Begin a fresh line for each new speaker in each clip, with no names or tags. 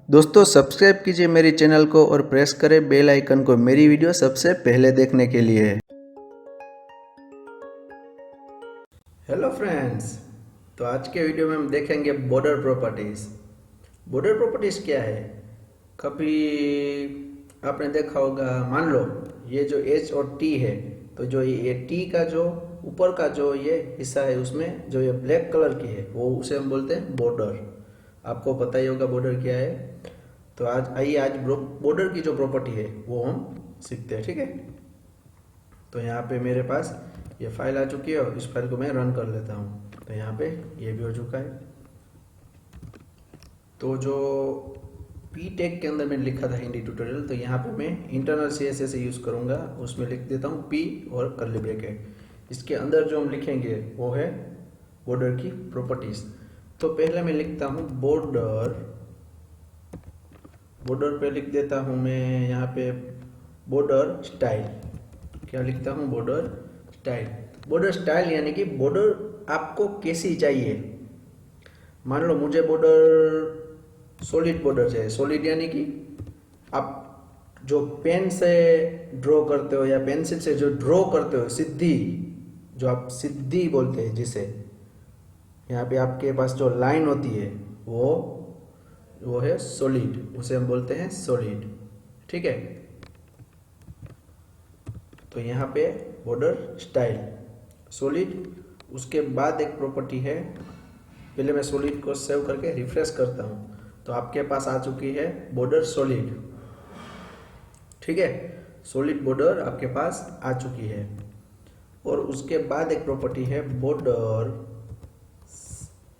दोस्तों सब्सक्राइब कीजिए मेरी चैनल को और प्रेस करें बेल आइकन को मेरी वीडियो सबसे पहले देखने के लिए। हेलो फ्रेंड्स, तो आज के वीडियो में हम देखेंगे बॉर्डर प्रॉपर्टीज। बॉर्डर प्रॉपर्टीज क्या है? कभी आपने देखा होगा, मान लो ये जो एच और टी है, तो जो ये टी का जो ऊपर का जो ये हिस्सा है उसमें जो ये ब्लैक कलर की है वो उसे हम बोलते हैं बॉर्डर। आपको पता ही होगा बॉर्डर क्या है। तो आज बॉर्डर की जो प्रॉपर्टी है वो हम सीखते हैं, ठीक है। तो यहाँ पे मेरे पास ये फाइल आ चुकी है और इस फाइल को मैं रन कर लेता हूँ। तो यहाँ पे ये भी हो चुका है। तो जो पी टेक के अंदर मैंने लिखा था हिंदी ट्यूटोरियल, तो यहाँ पे मैं इंटरनल CSS यूज़ करूँगा। उसमें लिख देता हूँ पी और कर्ली ब्रैकेट। इसके अंदर जो हम लिखेंगे वो है बॉर्डर की प्रॉपर्टीज। तो पहले मैं लिखता हूँ बॉर्डर पे लिख देता हूँ मैं यहाँ पे बॉर्डर स्टाइल। क्या लिखता हूँ? Border style. बॉर्डर स्टाइल यानी कि बॉर्डर आपको कैसी चाहिए। मान लो मुझे बॉर्डर सॉलिड बॉर्डर चाहिए। सॉलिड यानी कि आप जो पेन से ड्रॉ करते हो या पेंसिल से जो ड्रॉ करते हो सीधी, जो आप सीधी बोलते हैं जिसे, यहाँ पे आपके पास जो लाइन होती है वो है सॉलिड, उसे हम बोलते हैं सॉलिड, ठीक है। तो यहाँ पे बॉर्डर स्टाइल सॉलिड। उसके बाद एक प्रॉपर्टी है, पहले मैं सॉलिड को सेव करके रिफ्रेश करता हूँ, तो आपके पास आ चुकी है बॉर्डर सॉलिड, ठीक है। सॉलिड बॉर्डर आपके पास आ चुकी है। और उसके बाद एक प्रॉपर्टी है बॉर्डर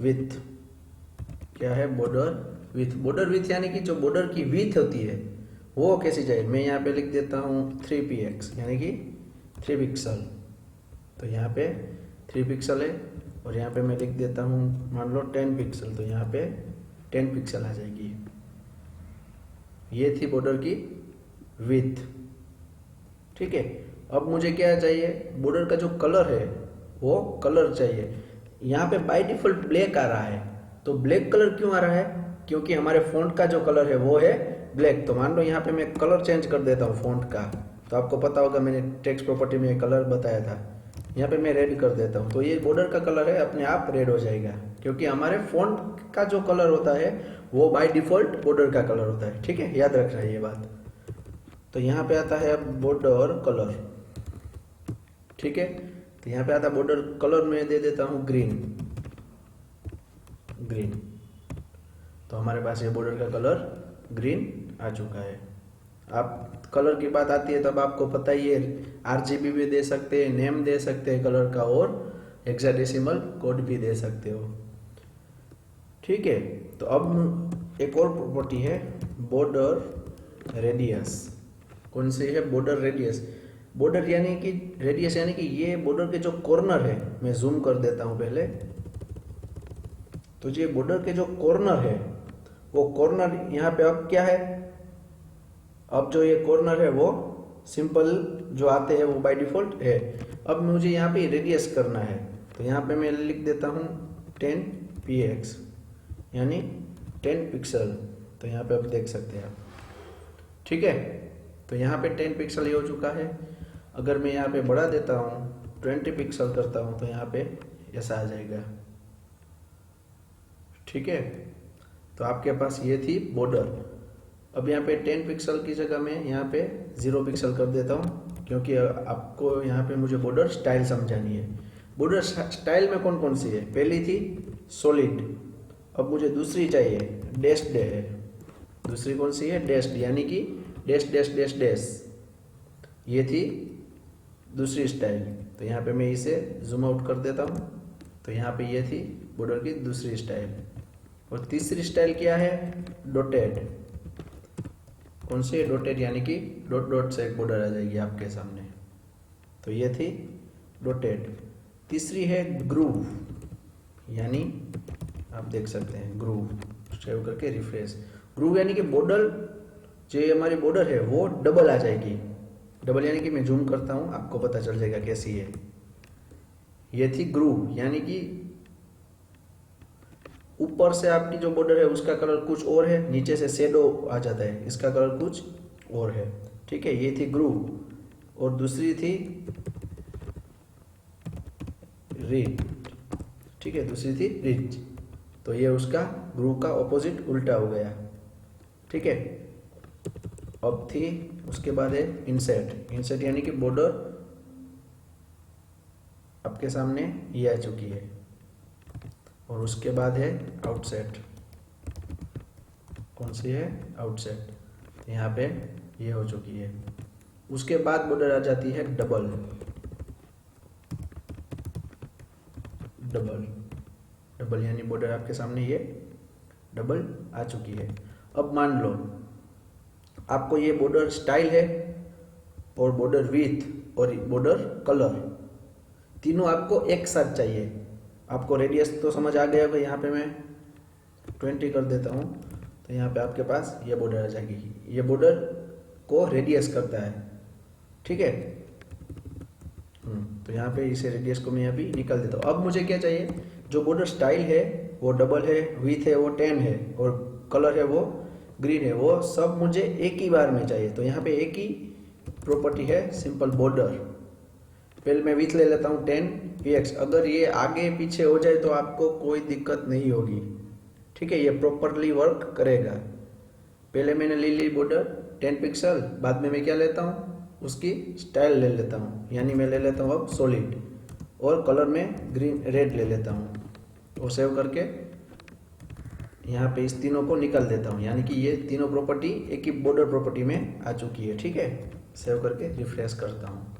विथ। क्या है? Border with. बॉर्डर विथ यानी कि जो बॉर्डर की विथ होती है वो कैसी चाहिए। मैं यहाँ पे लिख देता हूँ 3px यानी कि 3 पिक्सल। तो यहाँ पे 3 पिक्सल है और यहाँ पे मैं लिख देता हूँ मान लो 10 पिक्सल, तो यहाँ पे 10 पिक्सल आ जाएगी। ये थी बॉर्डर की विथ, ठीक है। अब मुझे क्या चाहिए? बॉर्डर का जो कलर है वो कलर चाहिए। यहाँ पे बाय डिफॉल्ट ब्लैक आ रहा है, तो ब्लैक कलर क्यों आ रहा है? क्योंकि हमारे फ़ॉन्ट का जो कलर है वो है ब्लैक। तो मान लो यहाँ पे मैं कलर चेंज कर देता हूँ फ़ॉन्ट का। तो आपको पता होगा मैंने टेक्स्ट प्रॉपर्टी में कलर बताया था। यहाँ पे मैं रेड कर देता हूँ, तो ये बॉर्डर का कलर है, अपने आप रेड हो जाएगा, क्योंकि हमारे फ़ॉन्ट का जो कलर होता है वो बाय डिफ़ॉल्ट बॉर्डर का कलर होता है, ठीक है। याद रखना है ये बात। तो यहाँ पे आता है अब बॉर्डर कलर, ठीक है। तो यहाँ पे आता है बॉर्डर कलर, में दे देता हूँ ग्रीन। तो हमारे पास ये बॉर्डर का कलर ग्रीन आ चुका है। आप कलर की बात आती है तब आपको पता ही है, RGB भी दे सकते हैं, नेम दे सकते हैं कलर का, और हेक्साडेसिमल कोड भी दे सकते हो, ठीक है। तो अब एक और प्रॉपर्टी है बॉर्डर रेडियस। कौन सी है? Border radius. बॉर्डर यानी कि रेडियस यानी कि ये बॉर्डर के जो कॉर्नर है, मैं जूम कर देता हूँ पहले। तो ये बॉर्डर के जो कॉर्नर है वो कॉर्नर यहाँ पे अब क्या है? अब जो ये कॉर्नर है वो सिंपल जो आते हैं वो बाय डिफॉल्ट है। अब मुझे यहाँ पे रेडियस करना है, तो यहाँ पे मैं लिख देता हूँ 10px यानी 10 पिक्सल। तो यहाँ पे आप देख सकते हैं आप, ठीक है। तो यहाँ पे 10 पिक्सल ये हो चुका है। अगर मैं यहाँ पे बढ़ा देता हूँ 20 पिक्सल करता हूँ, तो यहाँ पे ऐसा आ जाएगा, ठीक है। तो आपके पास ये थी बॉर्डर। अब यहाँ पे 10 पिक्सल की जगह में यहाँ पे 0 पिक्सल कर देता हूँ, क्योंकि आपको यहाँ पे मुझे बॉर्डर स्टाइल समझानी है। बॉर्डर स्टाइल में कौन कौन सी है? पहली थी सॉलिड, अब मुझे दूसरी चाहिए डैश्ड है। दूसरी कौन सी है? डैश्ड, यानी कि डैश डैश डैश डैश। ये थी दूसरी स्टाइल। तो यहाँ पे मैं इसे जूम आउट कर देता हूँ। तो यहाँ पे ये थी बॉर्डर की दूसरी स्टाइल। और तीसरी स्टाइल क्या है? डॉटेड। कौन सी है? डॉटेड, यानी कि डॉट डॉट से एक बॉर्डर आ जाएगी आपके सामने। तो ये थी डॉटेड। तीसरी है ग्रूव, यानी आप देख सकते हैं ग्रूव। सेव करके रिफ्रेश। ग्रूव यानी कि बॉर्डर, जो हमारी बॉर्डर है वो डबल आ जाएगी। डबल यानी कि मैं जूम करता हूँ, आपको पता चल जाएगा कैसी है। ये थी ग्रूव, यानी कि ऊपर से आपकी जो बॉर्डर है उसका कलर कुछ और है, नीचे से शेडो आ जाता है, इसका कलर कुछ और है। ठीक है, ये थी ग्रूव और दूसरी थी रिज। ठीक है, दूसरी थी रिज, तो ये उसका ग्रूव का ऑपोजिट उल्टा हो गया। ठीक है, अब थी उसके बाद है इनसेट। इनसेट यानी कि बॉर्डर आपके सामने ये आ चुकी है, और उसके बाद है आउटसेट। कौन सी है? आउटसेट। तो यहाँ पे ये हो चुकी है। उसके बाद बॉर्डर आ जाती है डबल। डबल डबल यानी बॉर्डर आपके सामने ये डबल आ चुकी है। अब मान लो आपको ये बॉर्डर स्टाइल है और बॉर्डर विथ और बॉर्डर कलर तीनों आपको एक साथ चाहिए। आपको रेडियस तो समझ आ गया होगा, यहाँ पे मैं 20 कर देता हूँ, तो यहाँ पे आपके पास ये बॉर्डर आ जाएगी। ये बॉर्डर को रेडियस करता है। ठीक है, तो यहाँ पे इसे रेडियस को मैं यहाँ भी निकाल देता हूँ। अब मुझे क्या चाहिए? जो बॉर्डर स्टाइल है वो डबल है, विथ है वो 10 है, और कलर है वो ग्रीन है, वो सब मुझे एक ही बार में चाहिए। तो यहाँ पे एक ही प्रॉपर्टी है, सिंपल बॉर्डर। पहले मैं विथ ले लेता हूँ 10px। अगर ये आगे पीछे हो जाए तो आपको कोई दिक्कत नहीं होगी। ठीक है, ये प्रॉपरली वर्क करेगा। पहले मैंने ले ली बॉर्डर 10 पिक्सल, बाद में मैं क्या लेता हूँ? उसकी स्टाइल ले लेता हूँ, यानी मैं ले लेता हूँ अब सॉलिड, और कलर में ग्रीन रेड ले लेता हूँ, और सेव करके यहाँ पे इस तीनों को निकाल देता हूँ, यानी कि ये तीनों प्रॉपर्टी एक ही बॉर्डर प्रॉपर्टी में आ चुकी है। ठीक है, सेव करके रिफ्रेश करता हूँ,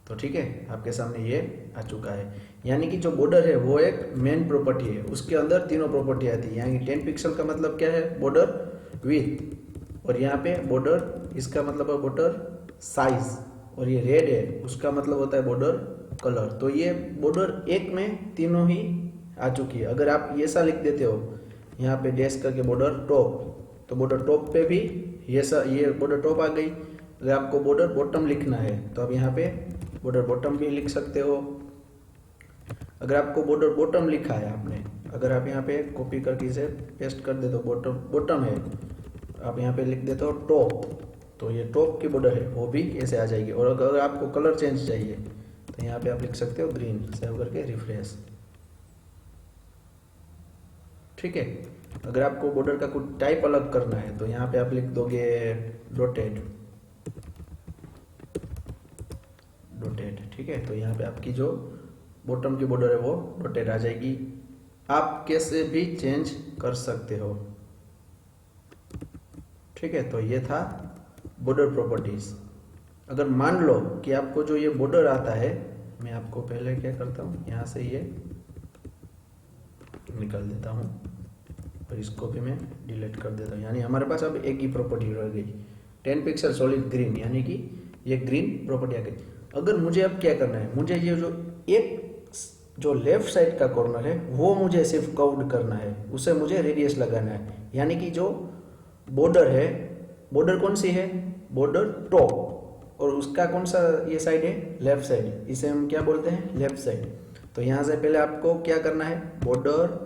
तो ठीक है, आपके सामने ये आ चुका है। यानी कि जो बॉर्डर है वो एक मेन प्रॉपर्टी है, उसके अंदर तीनों प्रॉपर्टी आती है। यानी 10 पिक्सल का मतलब क्या है? बॉर्डर विथ, और यहाँ पे बॉर्डर, इसका मतलब है बॉर्डर साइज, और ये रेड है उसका मतलब होता है बॉर्डर कलर। तो ये बॉर्डर एक में तीनों ही आ चुकी है। अगर आप ये सा लिख देते हो यहाँ पे डैश करके बॉर्डर टॉप, तो बॉर्डर टॉप पे भी ये बॉर्डर टॉप आ गई। अगर आपको बॉर्डर बॉटम लिखना है तो आप यहाँ पे बॉर्डर बॉटम भी लिख सकते हो। अगर आपको बॉर्डर बॉटम लिखा है आपने, अगर आप यहाँ पे कॉपी करके इसे पेस्ट कर दे तो बॉटम बॉटम है, आप यहाँ पे लिख देते हो टॉप, तो ये टॉप की बॉर्डर है वो भी ऐसे आ जाएगी। और अगर आपको कलर चेंज चाहिए तो यहाँ पे आप लिख सकते हो ग्रीन, सेव करके रिफ्रेश। ठीक है, अगर आपको बॉर्डर का कुछ टाइप अलग करना है तो यहाँ पे आप लिख दोगे डॉटेड। डॉटेड, ठीक है, तो यहाँ पे आपकी जो बॉटम की बॉर्डर है वो डॉटेड आ जाएगी। आप कैसे भी चेंज कर सकते हो। ठीक है, तो ये था बॉर्डर प्रॉपर्टीज। अगर मान लो कि आपको जो ये बॉर्डर आता है, मैं आपको पहले क्या करता हूँ, यहाँ से ये निकाल देता हूँ और इसको भी मैं डिलीट कर देता हूँ। यानी हमारे पास अब एक ही प्रॉपर्टी रह गई, 10 पिक्सल सॉलिड ग्रीन, यानी कि ये ग्रीन प्रॉपर्टी आ गई। अगर मुझे अब क्या करना है, मुझे ये जो लेफ्ट साइड का कॉर्नर है वो मुझे सिर्फ कर्व्ड करना है, उसे मुझे रेडियस लगाना है। यानी कि जो बॉर्डर है, बॉर्डर कौन सी है? बॉर्डर टॉप, और उसका कौन सा ये साइड है? लेफ्ट साइड, इसे हम क्या बोलते हैं? Left side. तो यहाँ से पहले आपको क्या करना है? बॉर्डर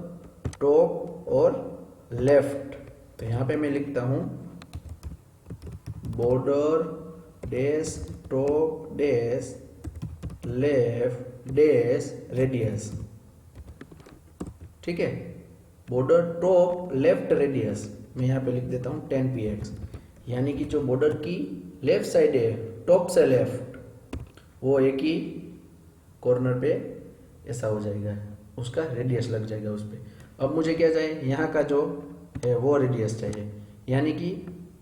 टॉप और लेफ्ट। तो यहाँ पे मैं लिखता हूँ border dash top dash left dash radius. ठीक है, बॉर्डर टॉप लेफ्ट रेडियस मैं यहाँ पे लिख देता हूँ 10px। यानी कि जो बॉर्डर की लेफ्ट साइड है, टॉप से लेफ्ट, वो एक ही कॉर्नर पे ऐसा हो जाएगा, उसका रेडियस लग जाएगा उस पर। अब मुझे क्या चाहिए? यहाँ का जो है वो रेडियस चाहिए। यानी कि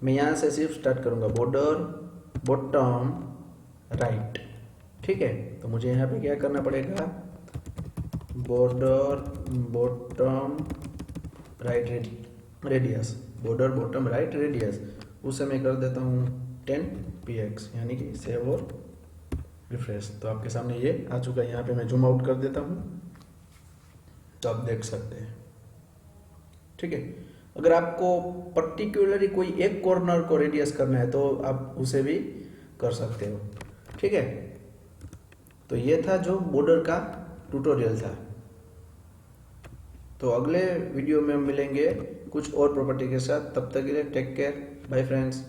मैं यहाँ से सिर्फ स्टार्ट करूँगा, बॉर्डर बॉटम राइट। ठीक है, तो मुझे यहाँ पे क्या करना पड़ेगा? Border bottom right radius, border bottom right radius, उसे मैं कर देता हूँ 10px, यानी कि सेव और रिफ्रेश। तो आपके सामने ये आ चुका है। यहाँ पे मैं जूम आउट कर देता हूँ तो आप देख सकते हैं। ठीक है, अगर आपको पर्टिकुलरली कोई एक कॉर्नर को रेडियस करना है तो आप उसे भी कर सकते हो। ठीक है, तो ये था जो बॉर्डर का ट्यूटोरियल था। तो अगले वीडियो में हम मिलेंगे कुछ और प्रॉपर्टी के साथ। तब तक के लिए टेक केयर, बाय फ्रेंड्स।